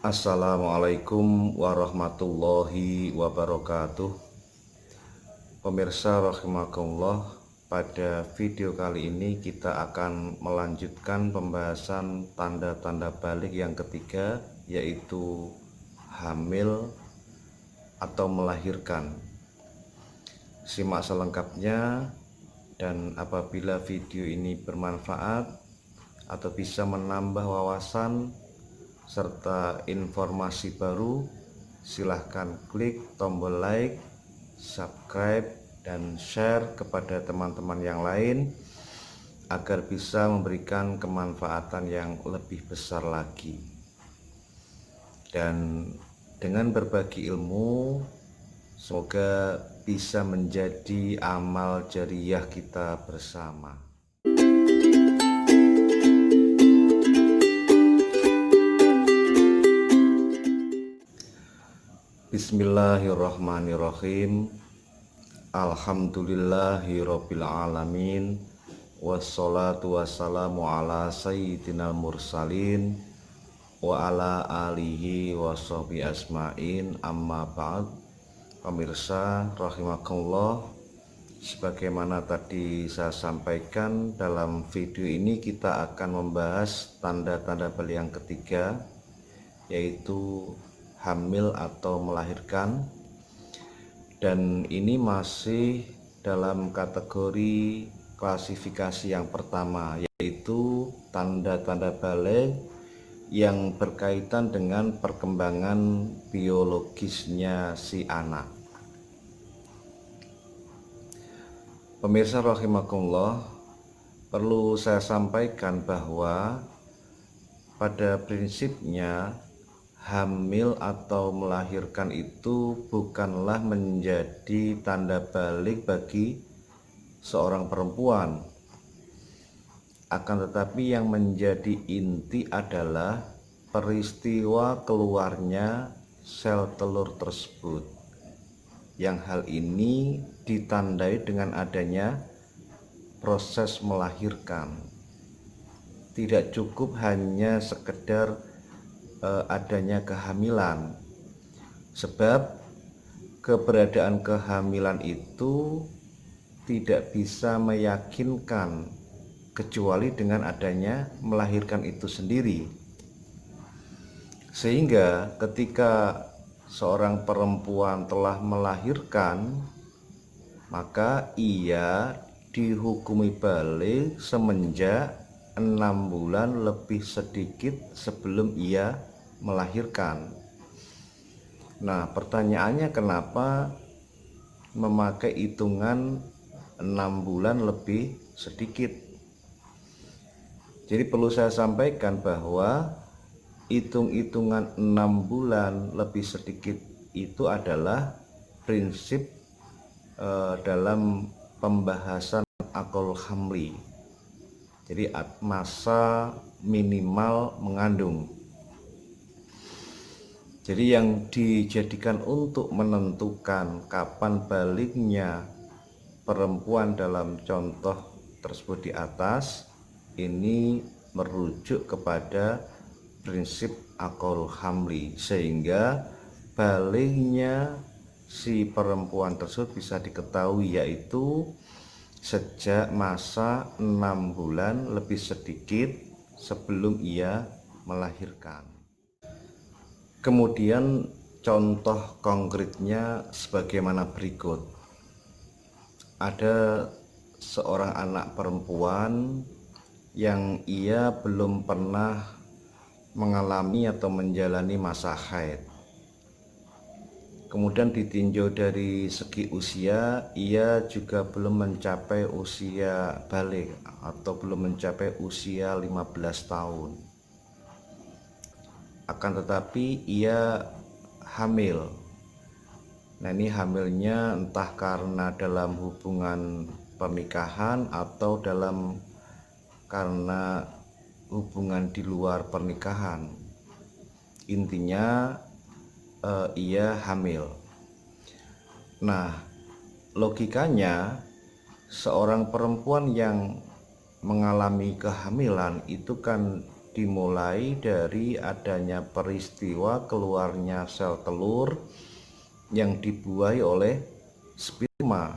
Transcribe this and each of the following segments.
Assalamualaikum warahmatullahi wabarakatuh. Pemirsa rahimakumullah, pada video kali ini kita akan melanjutkan pembahasan tanda-tanda balik yang ketiga, yaitu hamil atau melahirkan. Simak selengkapnya, dan apabila video ini bermanfaat atau bisa menambah wawasan serta informasi baru, silahkan klik tombol like, subscribe, dan share kepada teman-teman yang lain agar bisa memberikan kemanfaatan yang lebih besar lagi. Dan dengan berbagi ilmu, semoga bisa menjadi amal jariyah kita bersama. Bismillahirrahmanirrahim. Alhamdulillahirabbil alamin. Wassalatu wassalamu ala sayyidinal mursalin wa ala alihi washabihi asma'in, amma ba'd. Pemirsa rahimakumullah, sebagaimana tadi saya sampaikan, dalam video ini kita akan membahas tanda-tanda balik yang ketiga, yaitu hamil atau melahirkan, dan ini masih dalam kategori klasifikasi yang pertama, yaitu tanda-tanda balik yang berkaitan dengan perkembangan biologisnya si anak. Pemirsa rahimakumullah, perlu saya sampaikan bahwa pada prinsipnya hamil atau melahirkan itu bukanlah menjadi tanda balik bagi seorang perempuan. Akan tetapi yang menjadi inti adalah peristiwa keluarnya sel telur tersebut, yang hal ini ditandai dengan adanya proses melahirkan. Tidak cukup hanya sekedar adanya kehamilan, sebab keberadaan kehamilan itu tidak bisa meyakinkan kecuali dengan adanya melahirkan itu sendiri. Sehingga ketika seorang perempuan telah melahirkan, maka ia dihukumi balik semenjak 6 bulan lebih sedikit sebelum ia melahirkan. Nah, pertanyaannya, kenapa memakai hitungan 6 bulan lebih sedikit? Jadi perlu saya sampaikan bahwa hitung-hitungan 6 bulan lebih sedikit itu adalah prinsip dalam pembahasan akul hamli. Jadi masa minimal mengandung. Jadi yang dijadikan untuk menentukan kapan baliknya perempuan dalam contoh tersebut di atas, ini merujuk kepada prinsip akul hamli, sehingga baliknya si perempuan tersebut bisa diketahui, yaitu sejak masa 6 bulan lebih sedikit sebelum ia melahirkan. Kemudian contoh konkretnya sebagaimana berikut. Ada seorang anak perempuan yang ia belum pernah mengalami atau menjalani masa haid. Kemudian ditinjau dari segi usia, ia juga belum mencapai usia balik atau belum mencapai usia 15 tahun. Akan tetapi ia hamil. Nah, ini hamilnya entah karena dalam hubungan pernikahan atau karena hubungan di luar pernikahan. Intinya ia hamil. Nah, logikanya seorang perempuan yang mengalami kehamilan itu kan dimulai dari adanya peristiwa keluarnya sel telur yang dibuahi oleh sperma.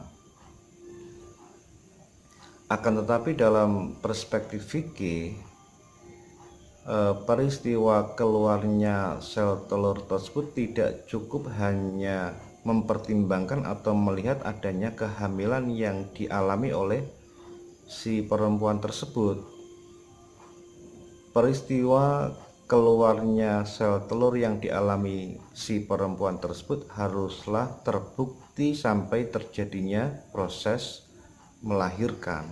Akan tetapi dalam perspektif fikih, peristiwa keluarnya sel telur tersebut tidak cukup hanya mempertimbangkan atau melihat adanya kehamilan yang dialami oleh si perempuan tersebut. Peristiwa keluarnya sel telur yang dialami si perempuan tersebut haruslah terbukti sampai terjadinya proses melahirkan.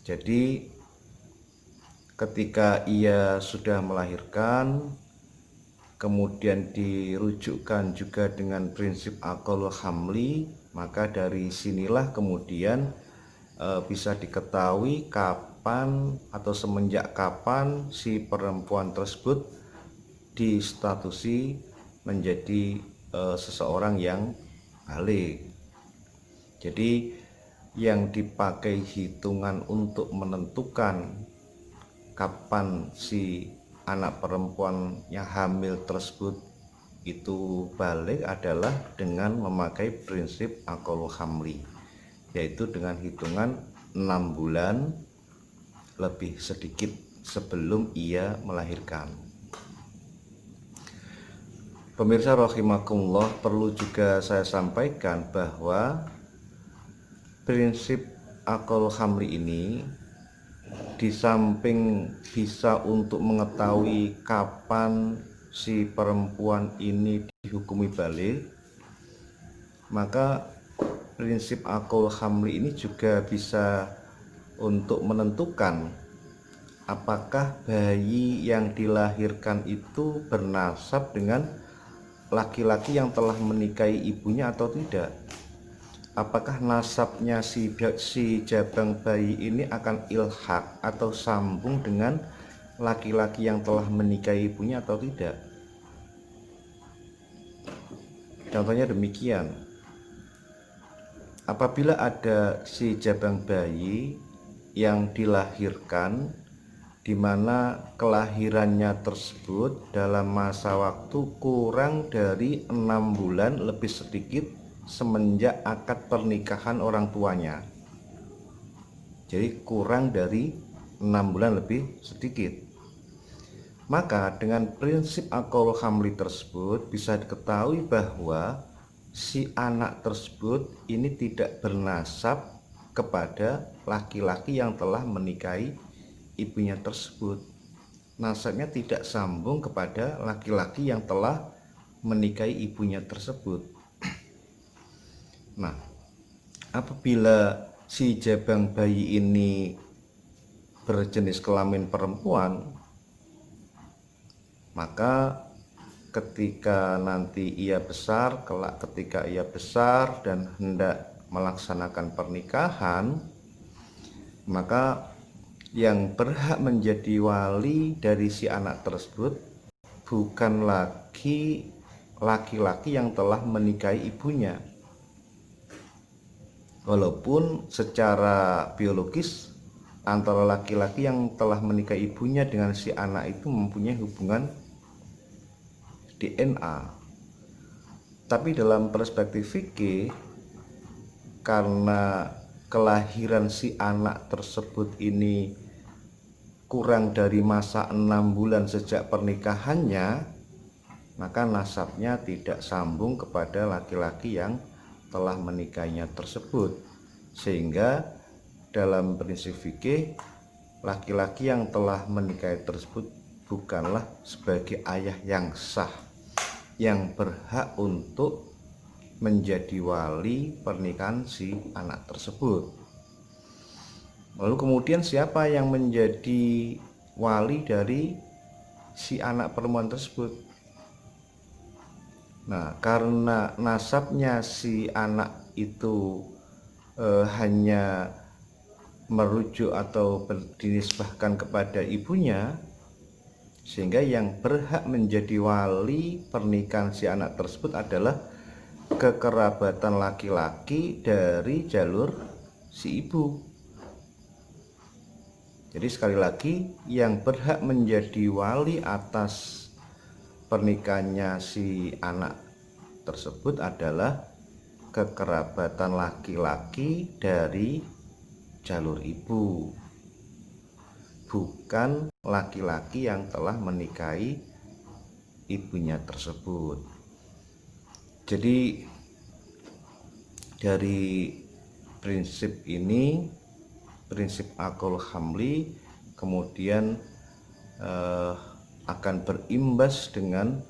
Jadi ketika ia sudah melahirkan, kemudian dirujukkan juga dengan prinsip aqallul hamli, maka dari sinilah kemudian bisa diketahui kapan atau semenjak kapan si perempuan tersebut distatusi menjadi seseorang yang balik. Jadi yang dipakai hitungan untuk menentukan kapan si anak perempuan yang hamil tersebut itu balik adalah dengan memakai prinsip aqallul hamli, yaitu dengan hitungan 6 bulan lebih sedikit sebelum ia melahirkan. Pemirsa rahimakumullah, perlu juga saya sampaikan bahwa prinsip aqallul hamli ini di samping bisa untuk mengetahui kapan si perempuan ini dihukumi balik, maka prinsip aqallul hamli ini juga bisa untuk menentukan apakah bayi yang dilahirkan itu bernasab dengan laki-laki yang telah menikahi ibunya atau tidak. Apakah nasabnya si jabang bayi ini akan ilhaq atau sambung dengan laki-laki yang telah menikahi ibunya atau tidak. Contohnya demikian, apabila ada si jabang bayi yang dilahirkan di mana kelahirannya tersebut dalam masa waktu kurang dari 6 bulan lebih sedikit semenjak akad pernikahan orang tuanya. Jadi kurang dari 6 bulan lebih sedikit. Maka dengan prinsip aqallul hamli tersebut bisa diketahui bahwa si anak tersebut ini tidak bernasab kepada laki-laki yang telah menikahi ibunya tersebut. Nasabnya tidak sambung kepada laki-laki yang telah menikahi ibunya tersebut. Nah, apabila si jabang bayi ini berjenis kelamin perempuan, maka ketika nanti ia besar, kelak ketika ia besar dan hendak melaksanakan pernikahan, maka yang berhak menjadi wali dari si anak tersebut bukan lagi laki-laki yang telah menikahi ibunya. Walaupun secara biologis antara laki-laki yang telah menikahi ibunya dengan si anak itu mempunyai hubungan DNA, tapi dalam perspektif fikih, karena kelahiran si anak tersebut ini kurang dari masa 6 bulan sejak pernikahannya, maka nasabnya tidak sambung kepada laki-laki yang telah menikahinya tersebut. Sehingga dalam prinsip fikih, laki-laki yang telah menikahi tersebut bukanlah sebagai ayah yang sah yang berhak untuk menjadi wali pernikahan si anak tersebut. Lalu kemudian siapa yang menjadi wali dari si anak perempuan tersebut? Nah, karena nasabnya si anak itu hanya merujuk atau dinisbahkan kepada ibunya, sehingga yang berhak menjadi wali pernikahan si anak tersebut adalah kekerabatan laki-laki dari jalur si ibu. Jadi sekali lagi, yang berhak menjadi wali atas pernikahannya si anak tersebut adalah kekerabatan laki-laki dari jalur ibu, bukan laki-laki yang telah menikahi ibunya tersebut. Jadi dari prinsip ini, prinsip akul hamli, kemudian akan berimbas dengan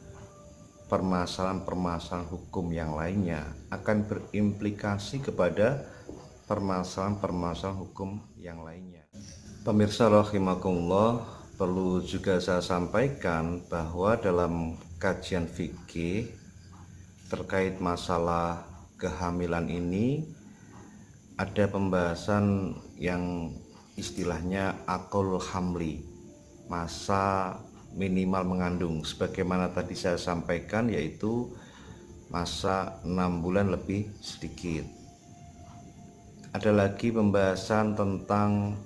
permasalahan-permasalahan hukum yang lainnya, akan berimplikasi kepada permasalahan-permasalahan hukum yang lainnya. Pemirsa rahimakumullah, perlu juga saya sampaikan bahwa dalam kajian fikih terkait masalah kehamilan ini ada pembahasan yang istilahnya akul hamli, masa minimal mengandung, sebagaimana tadi saya sampaikan, yaitu masa 6 bulan lebih sedikit. Ada lagi pembahasan tentang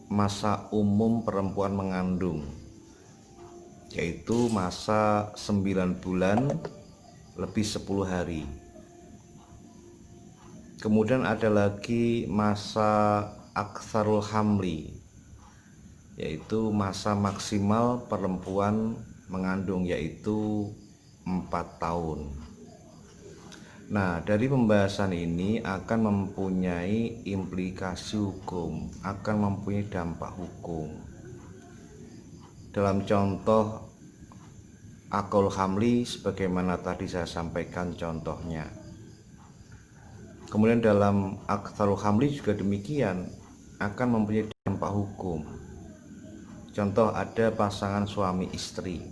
masa umum perempuan mengandung, yaitu masa 9 bulan lebih 10 hari. Kemudian ada lagi masa aktsarul hamli, yaitu masa maksimal perempuan mengandung, yaitu 4 tahun. Nah, dari pembahasan ini akan mempunyai implikasi hukum, akan mempunyai dampak hukum. Dalam contoh akul hamli sebagaimana tadi saya sampaikan contohnya. Kemudian dalam aktsarul hamli juga demikian, akan mempunyai dampak hukum. Contoh, ada pasangan suami istri,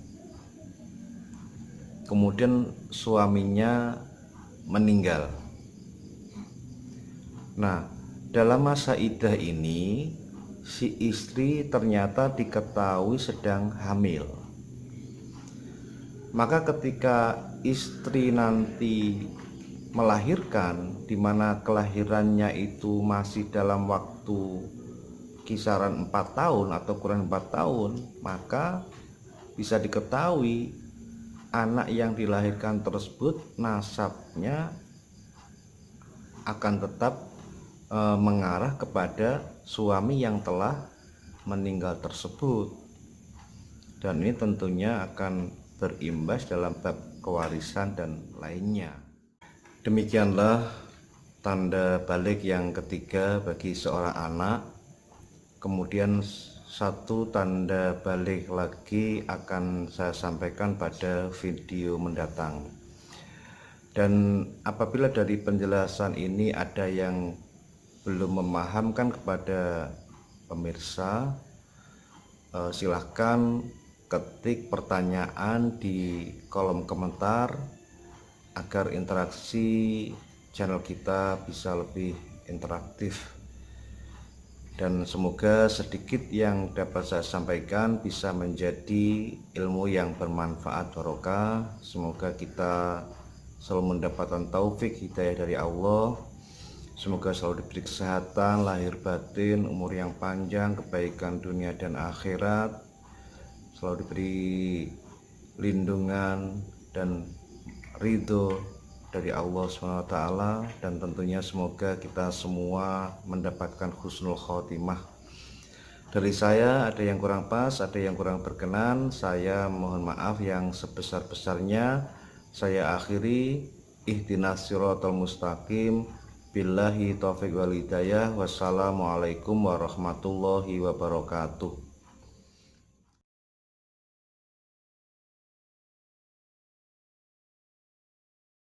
kemudian suaminya meninggal. Nah, dalam masa iddah ini si istri ternyata diketahui sedang hamil. Maka ketika istri nanti melahirkan, di mana kelahirannya itu masih dalam waktu kisaran 4 tahun atau kurang 4 tahun, maka bisa diketahui anak yang dilahirkan tersebut nasabnya akan tetap mengarah kepada suami yang telah meninggal tersebut, dan ini tentunya akan berimbas dalam bab kewarisan dan lainnya. Demikianlah tanda balik yang ketiga bagi seorang anak. Kemudian satu tanda balik lagi akan saya sampaikan pada video mendatang. Dan apabila dari penjelasan ini ada yang belum memahamkan kepada pemirsa, silahkan ketik pertanyaan di kolom komentar agar interaksi channel kita bisa lebih interaktif. Dan semoga sedikit yang dapat saya sampaikan bisa menjadi ilmu yang bermanfaat barokah. Semoga kita selalu mendapatkan taufik hidayah dari Allah. Semoga selalu diberi kesehatan lahir batin, umur yang panjang, kebaikan dunia dan akhirat, selalu diberi lindungan dan ridho dari Allah SWT, dan tentunya semoga kita semua mendapatkan husnul khotimah. Dari saya ada yang kurang pas, ada yang kurang berkenan, saya mohon maaf yang sebesar-besarnya. Saya akhiri, ihdinas siratal mustaqim, billahi taufiq wal hidayah. Wassalamualaikum warahmatullahi wabarakatuh.